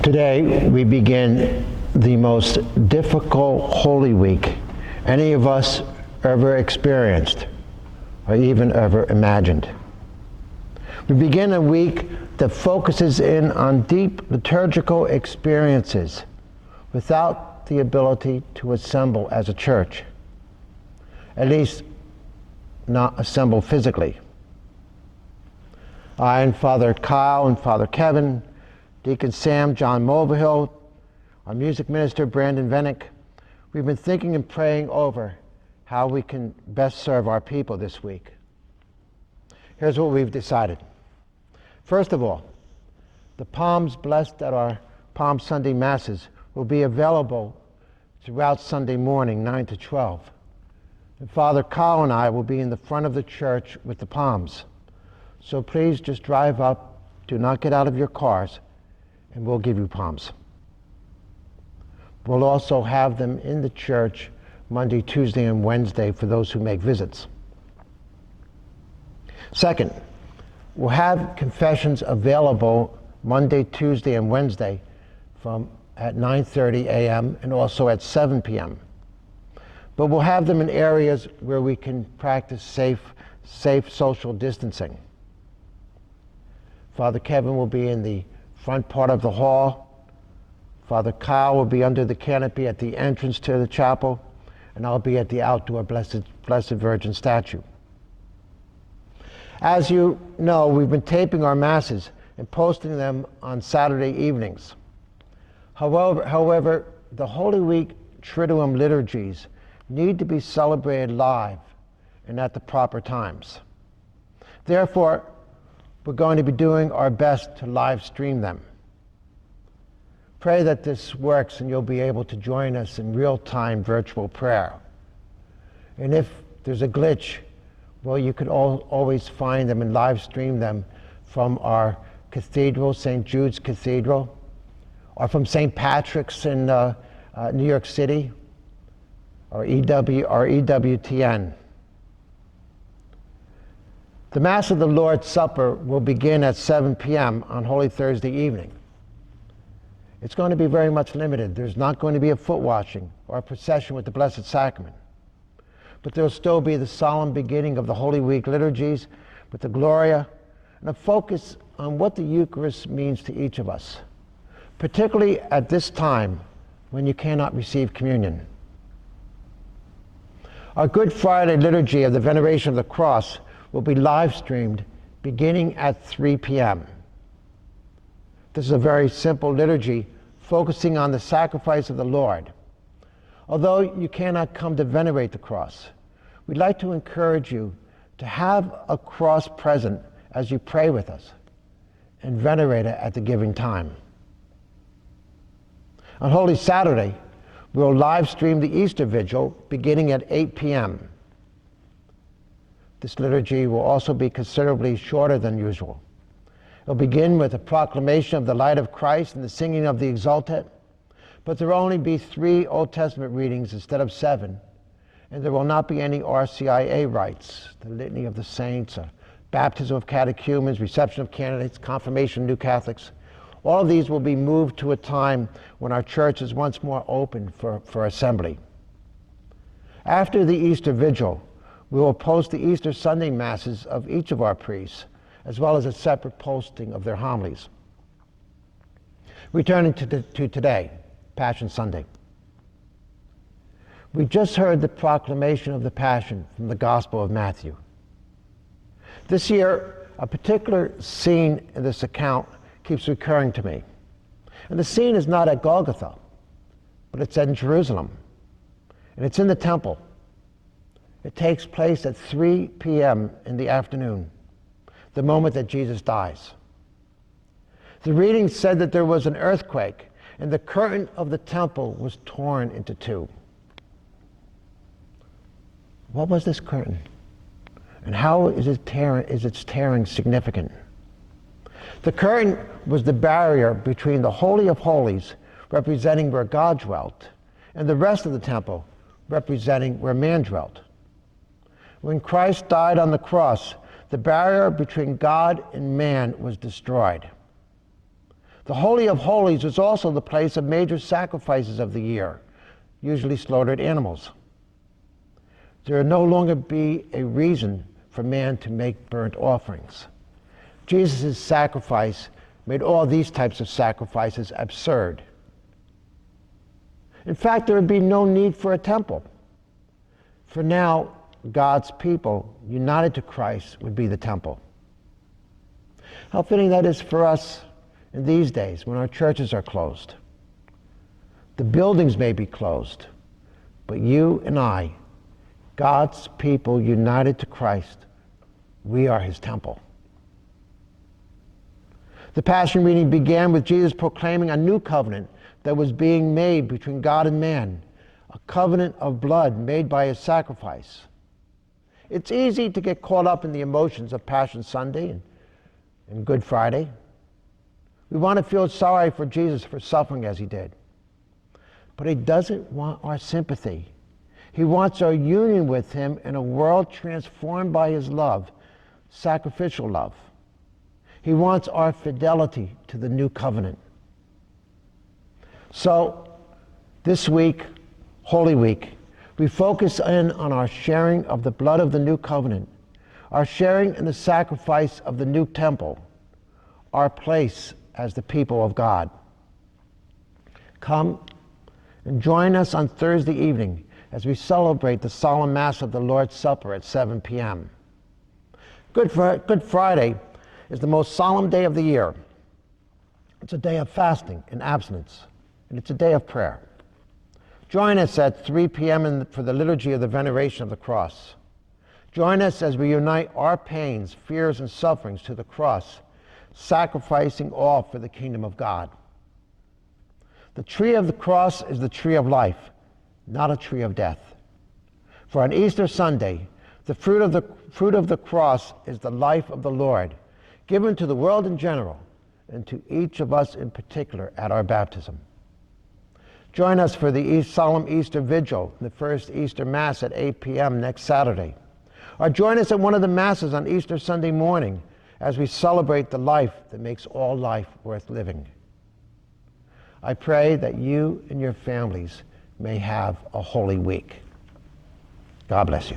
Today we begin the most difficult Holy Week any of us ever experienced or even ever imagined. We begin a week that focuses in on deep liturgical experiences without the ability to assemble as a church, at least not assemble physically. I and Father Kyle and Father Kevin, Deacon Sam, John Mulvihill, our music minister, Brandon Vennick, we've been thinking and praying over how we can best serve our people this week. Here's what we've decided. First of all, the palms blessed at our Palm Sunday Masses will be available throughout Sunday morning, 9 to 12. And Father Kyle and I will be in the front of the church with the palms. So please just drive up, do not get out of your cars, and we'll give you palms. We'll also have them in the church Monday, Tuesday, and Wednesday for those who make visits. Second, we'll have confessions available Monday, Tuesday, and Wednesday at 9:30 a.m. and also at 7 p.m. But we'll have them in areas where we can practice safe social distancing. Father Kevin will be in the front part of the hall. Father Kyle will be under the canopy at the entrance to the chapel, and I'll be at the outdoor Blessed Virgin statue. As you know, we've been taping our Masses and posting them on Saturday evenings. However, the Holy Week Triduum liturgies need to be celebrated live and at the proper times. Therefore, we're going to be doing our best to live stream them. Pray that this works and you'll be able to join us in real-time virtual prayer. And if there's a glitch, well, you could always find them and live stream them from our cathedral, St. Jude's Cathedral, or from St. Patrick's in New York City, or EWTN. The Mass of the Lord's Supper will begin at 7 p.m. on Holy Thursday evening. It's going to be very much limited. There's not going to be a foot washing or a procession with the Blessed Sacrament. But there'll still be the solemn beginning of the Holy Week liturgies with the Gloria and a focus on what the Eucharist means to each of us, particularly at this time when you cannot receive communion. Our Good Friday liturgy of the Veneration of the Cross will be live streamed beginning at 3 p.m. This is a very simple liturgy focusing on the sacrifice of the Lord. Although you cannot come to venerate the cross, we'd like to encourage you to have a cross present as you pray with us and venerate it at the given time. On Holy Saturday, we'll live stream the Easter Vigil beginning at 8 p.m. This liturgy will also be considerably shorter than usual. It'll begin with a proclamation of the light of Christ and the singing of the Exultet, but there will only be 3 Old Testament readings instead of 7, and there will not be any RCIA rites, the Litany of the Saints, baptism of catechumens, reception of candidates, confirmation of new Catholics. All of these will be moved to a time when our church is once more open for assembly. After the Easter Vigil, we will post the Easter Sunday Masses of each of our priests, as well as a separate posting of their homilies. Returning to today, Passion Sunday. We just heard the proclamation of the Passion from the Gospel of Matthew. This year, a particular scene in this account keeps recurring to me. And the scene is not at Golgotha, but it's in Jerusalem. And it's in the temple. It takes place at 3 p.m. in the afternoon, the moment that Jesus dies. The reading said that there was an earthquake, and the curtain of the temple was torn into 2. What was this curtain? And how is its tearing significant? The curtain was the barrier between the Holy of Holies, representing where God dwelt, and the rest of the temple, representing where man dwelt. When Christ died on the cross, the barrier between God and man was destroyed. The Holy of Holies is also the place of major sacrifices of the year, usually slaughtered animals. There will no longer be a reason for man to make burnt offerings. Jesus' sacrifice made all these types of sacrifices absurd. In fact, there would be no need for a temple. For now, God's people, united to Christ, would be the temple. How fitting that is for us in these days when our churches are closed. The buildings may be closed, but you and I, God's people united to Christ, we are his temple. The Passion reading began with Jesus proclaiming a new covenant that was being made between God and man, a covenant of blood made by his sacrifice. It's easy to get caught up in the emotions of Passion Sunday and Good Friday. We want to feel sorry for Jesus for suffering as he did. But he doesn't want our sympathy. He wants our union with him in a world transformed by his love, sacrificial love. He wants our fidelity to the new covenant. So, this week, Holy Week, we focus in on our sharing of the blood of the new covenant, our sharing in the sacrifice of the new temple, our place as the people of God. Come and join us on Thursday evening as we celebrate the solemn Mass of the Lord's Supper at 7 p.m. Good Friday is the most solemn day of the year. It's a day of fasting and abstinence, and it's a day of prayer. Join us at 3 p.m. for the Liturgy of the Veneration of the Cross. Join us as we unite our pains, fears, and sufferings to the cross, sacrificing all for the kingdom of God. The tree of the cross is the tree of life, not a tree of death. For on Easter Sunday, the fruit of the cross is the life of the Lord, given to the world in general and to each of us in particular at our baptism. Join us for the solemn Easter Vigil, the first Easter Mass at 8 p.m. next Saturday. Or join us at one of the Masses on Easter Sunday morning as we celebrate the life that makes all life worth living. I pray that you and your families may have a holy week. God bless you.